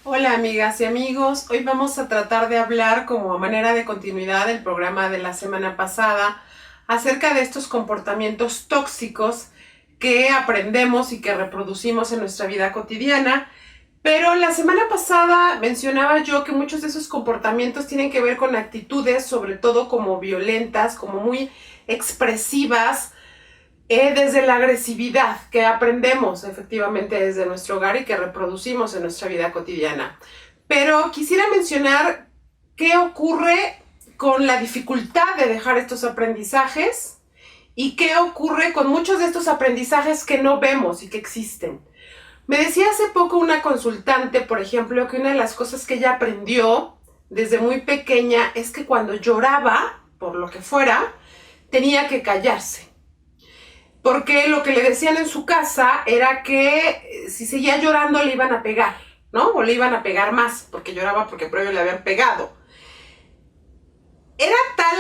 Hola amigas y amigos, hoy vamos a tratar de hablar como manera de continuidad del programa de la semana pasada acerca de estos comportamientos tóxicos que aprendemos y que reproducimos en nuestra vida cotidiana. Pero la semana pasada mencionaba yo que muchos de esos comportamientos tienen que ver con actitudes, sobre todo como violentas, como muy expresivas, desde la agresividad que aprendemos efectivamente desde nuestro hogar y que reproducimos en nuestra vida cotidiana. Pero quisiera mencionar qué ocurre con la dificultad de dejar estos aprendizajes y qué ocurre con muchos de estos aprendizajes que no vemos y que existen. Me decía hace poco una consultante, por ejemplo, que una de las cosas que ella aprendió desde muy pequeña es que cuando lloraba, por lo que fuera, tenía que callarse. Porque lo que le decían en su casa era que si seguía llorando le iban a pegar, ¿no? O le iban a pegar más, porque lloraba porque previo le habían pegado. Era tal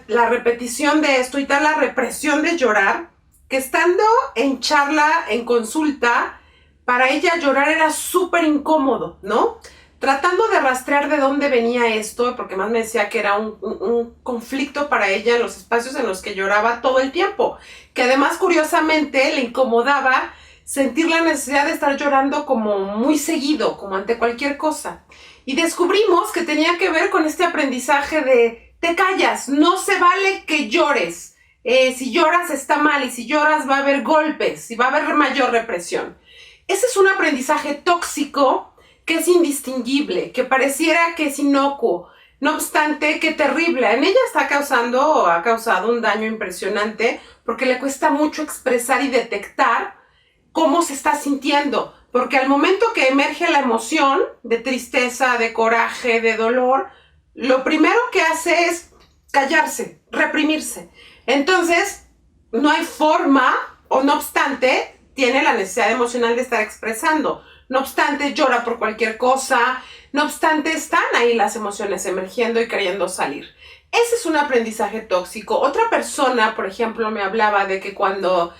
la repetición de esto y tal la represión de llorar, que estando en charla, en consulta, para ella llorar era súper incómodo, ¿no? Tratando de rastrear de dónde venía esto, porque más me decía que era un conflicto para ella en los espacios en los que lloraba todo el tiempo, que además curiosamente le incomodaba sentir la necesidad de estar llorando como muy seguido, como ante cualquier cosa. Y descubrimos que tenía que ver con este aprendizaje de te callas, no se vale que llores. Si lloras está mal y si lloras va a haber golpes y va a haber mayor represión. Ese es un aprendizaje tóxico que es indistinguible, que pareciera que es inocuo. No obstante, qué terrible. En ella está causando o ha causado un daño impresionante porque le cuesta mucho expresar y detectar cómo se está sintiendo. Porque al momento que emerge la emoción de tristeza, de coraje, de dolor, lo primero que hace es callarse, reprimirse. Entonces, no hay forma, o no obstante, tiene la necesidad emocional de estar expresando. No obstante, llora por cualquier cosa. No obstante, están ahí las emociones emergiendo y queriendo salir. Ese es un aprendizaje tóxico. Otra persona, por ejemplo, me hablaba de que cuando,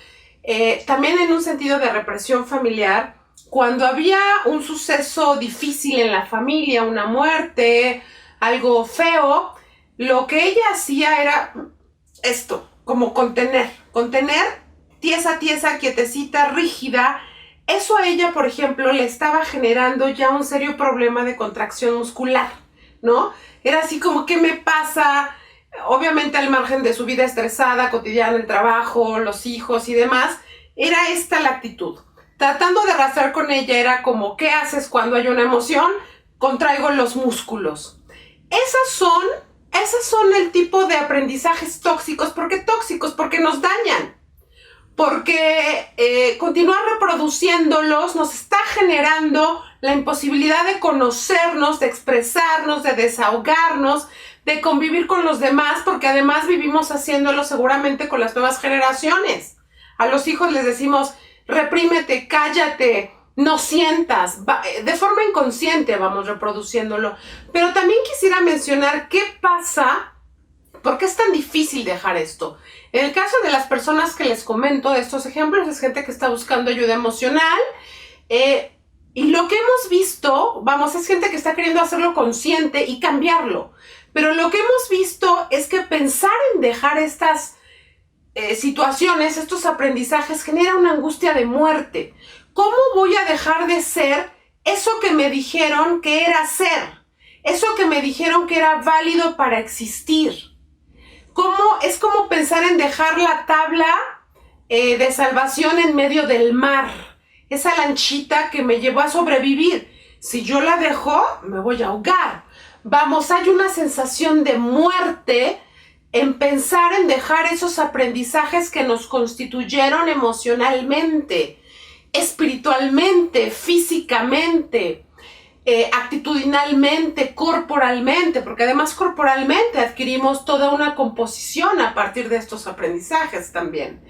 también en un sentido de represión familiar, cuando había un suceso difícil en la familia, una muerte, algo feo, lo que ella hacía era esto, como contener, tiesa, quietecita, rígida. Eso a ella, por ejemplo, le estaba generando ya un serio problema de contracción muscular, ¿no? Era así como, ¿qué me pasa? Obviamente al margen de su vida estresada, cotidiana, el trabajo, los hijos y demás, era esta la actitud. Tratando de arrastrar con ella era como, ¿qué haces cuando hay una emoción? Contraigo los músculos. Esas son el tipo de aprendizajes tóxicos. ¿Por qué tóxicos? Porque nos dañan. Porque continuar reproduciéndolos nos está generando la imposibilidad de conocernos, de expresarnos, de desahogarnos, de convivir con los demás, porque además vivimos haciéndolo seguramente con las nuevas generaciones. A los hijos les decimos, reprímete, cállate, no sientas, de forma inconsciente vamos reproduciéndolo. Pero también quisiera mencionar qué pasa. ¿Por qué es tan difícil dejar esto? En el caso de las personas que les comento de estos ejemplos, es gente que está buscando ayuda emocional, y lo que hemos visto, vamos, es gente que está queriendo hacerlo consciente y cambiarlo. Pero lo que hemos visto es que pensar en dejar estas situaciones, estos aprendizajes, genera una angustia de muerte. ¿Cómo voy a dejar de ser eso que me dijeron que era ser? Eso que me dijeron que era válido para existir. Es como pensar en dejar la tabla de salvación en medio del mar. Esa lanchita que me llevó a sobrevivir. Si yo la dejo, me voy a ahogar. Vamos, hay una sensación de muerte en pensar en dejar esos aprendizajes que nos constituyeron emocionalmente, espiritualmente, físicamente, actitudinalmente, corporalmente, porque además corporalmente adquirimos toda una composición a partir de estos aprendizajes también.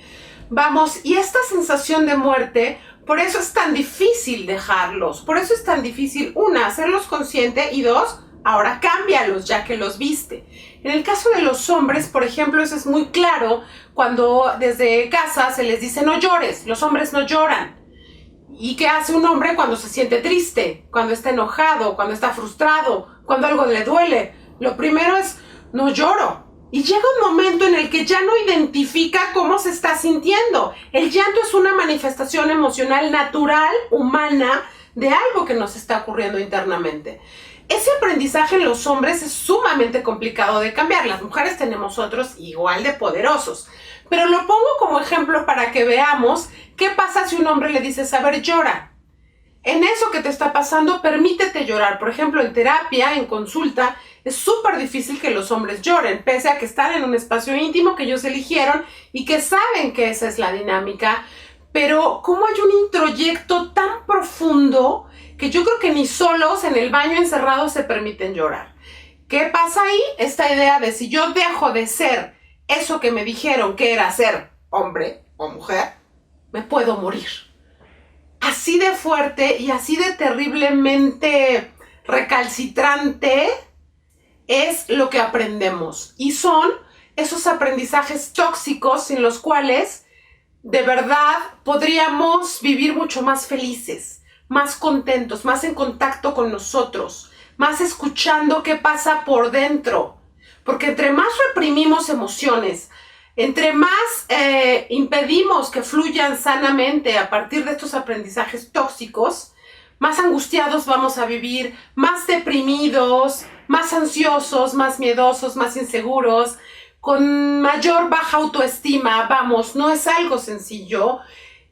Vamos, y esta sensación de muerte, por eso es tan difícil dejarlos, por eso es tan difícil, una, hacerlos consciente y dos, ahora cámbialos ya que los viste. En el caso de los hombres, por ejemplo, eso es muy claro cuando desde casa se les dice no llores, los hombres no lloran. ¿Y qué hace un hombre cuando se siente triste, cuando está enojado, cuando está frustrado, cuando algo le duele? Lo primero es, no lloro. Y llega un momento en el que ya no identifica cómo se está sintiendo. El llanto es una manifestación emocional natural, humana, de algo que nos está ocurriendo internamente. Ese aprendizaje en los hombres es sumamente complicado de cambiar. Las mujeres tenemos otros igual de poderosos. Pero lo pongo como ejemplo para que veamos qué pasa si un hombre le dices, a ver, llora. En eso que te está pasando, permítete llorar. Por ejemplo, en terapia, en consulta, es súper difícil que los hombres lloren, pese a que están en un espacio íntimo que ellos eligieron y que saben que esa es la dinámica. Pero cómo hay un introyecto tan profundo que yo creo que ni solos en el baño encerrados se permiten llorar. ¿Qué pasa ahí? Esta idea de si yo dejo de ser eso que me dijeron que era ser hombre o mujer, me puedo morir. Así de fuerte y así de terriblemente recalcitrante es lo que aprendemos. Y son esos aprendizajes tóxicos sin los cuales de verdad podríamos vivir mucho más felices, más contentos, más en contacto con nosotros, más escuchando qué pasa por dentro. Porque entre más reprimimos emociones, entre más impedimos que fluyan sanamente a partir de estos aprendizajes tóxicos, más angustiados vamos a vivir, más deprimidos, más ansiosos, más miedosos, más inseguros, con mayor baja autoestima. Vamos, no es algo sencillo.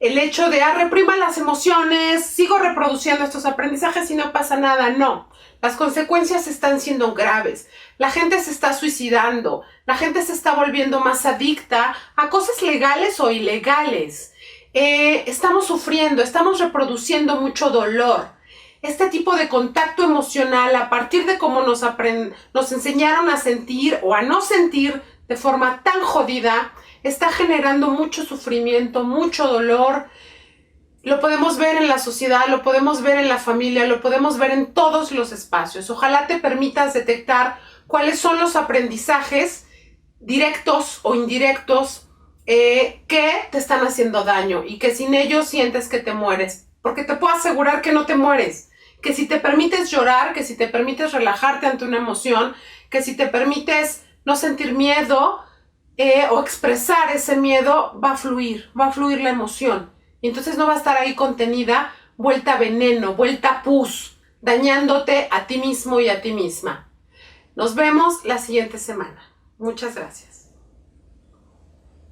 El hecho de, reprima las emociones, sigo reproduciendo estos aprendizajes y no pasa nada, no. Las consecuencias están siendo graves. La gente se está suicidando. La gente se está volviendo más adicta a cosas legales o ilegales. Estamos sufriendo, estamos reproduciendo mucho dolor. Este tipo de contacto emocional, a partir de cómo nos enseñaron a sentir o a no sentir de forma tan jodida, está generando mucho sufrimiento, mucho dolor. Lo podemos ver en la sociedad, lo podemos ver en la familia, lo podemos ver en todos los espacios. Ojalá te permitas detectar cuáles son los aprendizajes directos o indirectos que te están haciendo daño y que sin ellos sientes que te mueres. Porque te puedo asegurar que no te mueres. Que si te permites llorar, que si te permites relajarte ante una emoción, que si te permites no sentir miedo o expresar ese miedo, va a fluir la emoción. Y entonces no va a estar ahí contenida, vuelta veneno, vuelta pus, dañándote a ti mismo y a ti misma. Nos vemos la siguiente semana. Muchas gracias.